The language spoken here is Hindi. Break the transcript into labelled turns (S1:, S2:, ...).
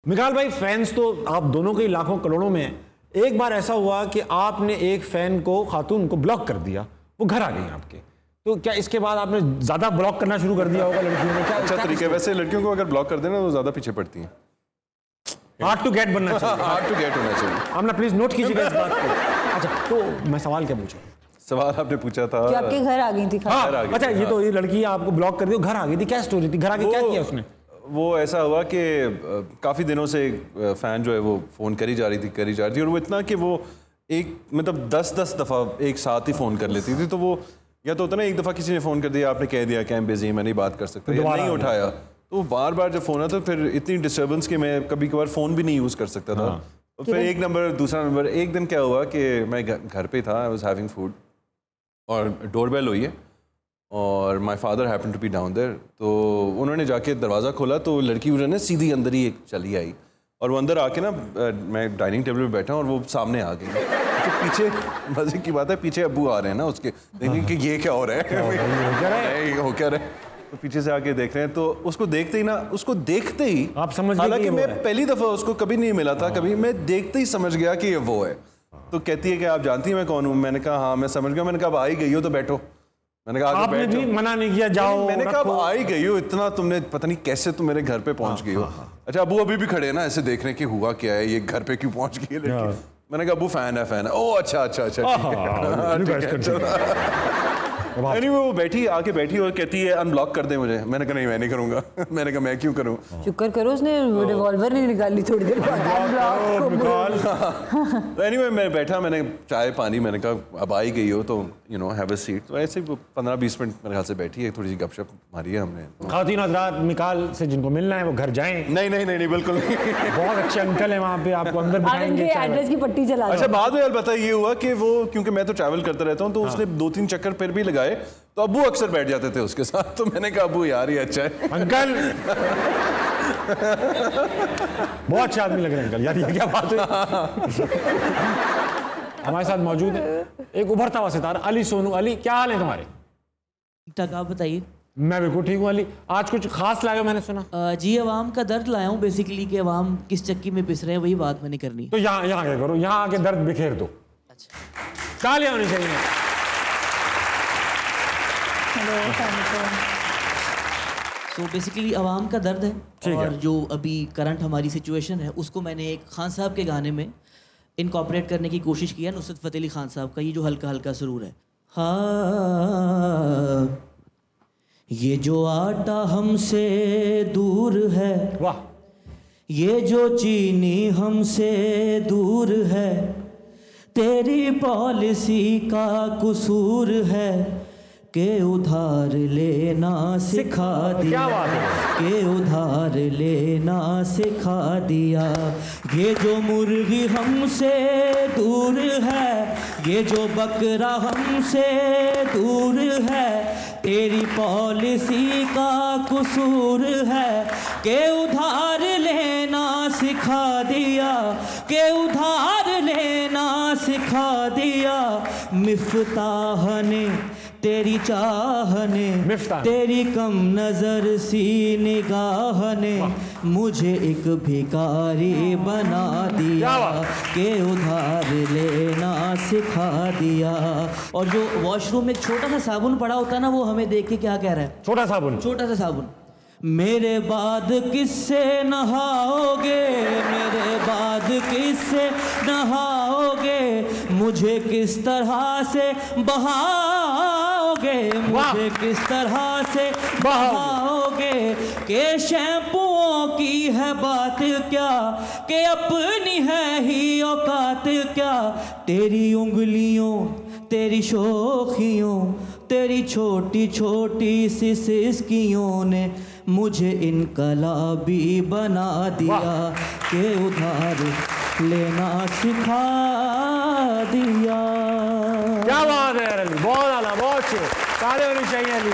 S1: मिकाल भाई, फैंस तो आप दोनों के लाखों करोड़ों में हैं। एक बार ऐसा हुआ कि आपने एक फैन को, खातून को ब्लॉक कर दिया, वो घर आ गई आपके, तो क्या इसके बाद आपने ज्यादा ब्लॉक करना शुरू कर दिया होगा लड़कियों को? क्या
S2: अच्छा तरीका है। वैसे लड़कियों को अगर ब्लॉक कर देना तो ज्यादा पीछे पड़ती हैं।
S1: हार्ड टू गेट बनना चाहिए।
S2: हार्ड टू गेट होना चाहिए।
S1: आपने प्लीज नोट कीजिएगा इस बात को। अच्छा, तो मैं सवाल क्या पूछा?
S2: सवाल आपने पूछा था
S3: कि आपके घर आ गई थी।
S1: हाँ, अच्छा, ये तो ये लड़की आपको ब्लॉक कर दी, घर आ गई थी, क्या स्टोरी थी? घर आके क्या किया उसने?
S2: वो ऐसा हुआ कि काफ़ी दिनों से फ़ैन जो है वो फ़ोन करी जा रही थी और वो इतना कि वो एक मतलब 10 दफ़ा एक साथ ही फ़ोन कर लेती थी। तो वो या तो होता ना, एक दफ़ा किसी ने फ़ोन कर दिया, आपने कह दिया कि I'm busy, मैं नहीं बात कर सकता, या नहीं उठाया, तो बार बार जब फ़ोन आता तो फिर इतनी डिस्टर्बेंस कि मैं कभी कभार फ़ोन भी नहीं यूज़ कर सकता था। तो फिर एक नंबर, दूसरा नंबर, एक दिन क्या हुआ कि मैं घर पे था, आई वाज हैविंग फूड और डोरबेल हुई है और my father happen to be down there. तो उन्होंने जाके दरवाज़ा खोला तो लड़की उन्होंने सीधी अंदर ही एक चली आई और वो अंदर आके ना, मैं डाइनिंग टेबल पे बैठा और वो सामने आ गई। तो पीछे मजे की बात है, पीछे अब्बू आ रहे हैं ना उसके, देखें कि ये क्या हो रहा है, हो क्या रहा है। तो पीछे से आके देख रहे हैं, तो उसको देखते ही ना, उसको देखते ही
S1: आप समझ गए,
S2: हालांकि मैं पहली दफ़ा उसको कभी नहीं मिला था, कभी मैं देखते ही समझ गया कि ये वो है। तो कहती है कि आप जानती हैं मैं कौन हूँ? मैंने कहा हाँ मैं समझ गया। मैंने कहा अब आ ही गई हो तो बैठो। मैंने कहा
S1: आपने भी मना नहीं किया, जाओ।
S2: मैंने कहा अब आ ही गई हो, इतना तुमने पता नहीं कैसे तुम मेरे घर पे पहुंच गई हो। अच्छा, अबू अभी भी खड़े हैं ना ऐसे देख रहे हैं कि हुआ क्या है, ये घर पे क्यों पहुंच गई है लड़की। मैंने कहा अबू फैन है। ओ अच्छा अच्छा अच्छा, ठीक है। Anyway, वो बैठी आके बैठी और कहती है अनब्लॉक कर दे मुझे। मैंने कहा नहीं मैं नहीं करूंगा। मैंने कहा मैं क्यों करूं?
S3: शुक्र करो उसने रिवॉल्वर नहीं निकाली थोड़ी देर बाद।
S2: Anyway, मैं बैठा, मैंने चाय पानी, मैंने कहा अब आ ही गई हो तो you know have a seat. तो ऐसे 15-20 मिनट मेरे ख्याल से बैठी है, थोड़ी सी गपशप मारी है हमने।
S1: खातिन हज़रात, मिकाल से जिनको मिलना है वो घर जाएं।
S2: नहीं बिल्कुल नहीं।
S1: बहुत अच्छे अंकल हैं वहाँ पे, आपको अंदर बिठाएंगे।
S3: एड्रेस की पट्टी चला।
S2: अच्छा, बाद में अलबत्ता ये हुआ कि वो, क्योंकि मैं तो ट्रैवल करता रहता हूँ, तो उसने 2-3 चक्कर फिर भी लगाए, तो अब्बू अक्सर बैठ जाते थे उसके साथ। तो मैंने कहा अब्बू यार ये अच्छा है। अंकल
S1: बहुत अच्छे आदमी लग रहे हैं अंकल, यार ये क्या बात है। हमारे साथ मौजूद है एक उभरता हुआ सितारा अली सोनू। अली, क्या हाल है तुम्हारे?
S4: ठीक ठाक, आप बताइए।
S1: मैं बिल्कुल ठीक हूँ। अली, आज कुछ खास लाए हो मैंने सुना?
S4: जी, अवाम का दर्द लाया हूँ बेसिकली, कि अवाम किस चक्की में पिस रहे हैं, वही बात मैंने करनी।
S1: तो यहाँ क्या करो, यहाँ आके दर्द बिखेर दो।
S4: अच्छा,
S1: तालियां होनी चाहिए।
S4: तो बेसिकली अवाम का दर्द है और जो अभी करंट हमारी सिचुएशन है उसको मैंने एक खान साहब के गाने में इनकॉर्पोरेट करने की कोशिश किया, नुसरत फ़तेह अली खान साहब का, ये जो हल्का हल्का सुरूर है। हाँ, ये जो आटा हमसे दूर है,
S1: वाह,
S4: ये जो चीनी हमसे दूर है, तेरी पॉलिसी का कसूर है के उधार लेना सिखा दिया, के उधार लेना सिखा दिया। ये जो मुर्गी हमसे दूर है, ये जो बकरा हमसे दूर है, तेरी पॉलिसी का कसूर है के उधार लेना सिखा दिया, के उधार लेना सिखा दिया। मिफ्ताह ने तेरी चाहने, तेरी कम नजर सी निगाह ने मुझे एक भिखारी बना दिया, के उधार लेना सिखा दिया। और जो वॉशरूम में एक छोटा सा साबुन पड़ा होता है ना, वो हमें देख के क्या कह रहा है?
S1: छोटा साबुन,
S4: छोटा सा साबुन। मेरे बाद किससे नहाओगे, मेरे बाद किससे नहाओगे, मुझे किस तरह से बहाओगे, मुझे किस तरह से बहाओगे, के शैम्पुओं की है बात क्या, के अपनी है ही औकात क्या। तेरी उंगलियों, तेरी शोखियों, तेरी छोटी छोटी सी सिसकियों ने मुझे इनकलाबी बना दिया, के उधार लेना सिखा दिया।
S1: क्या बात है अली, बहुत आला, बहुत अच्छे। तालियां होनी चाहिए अली।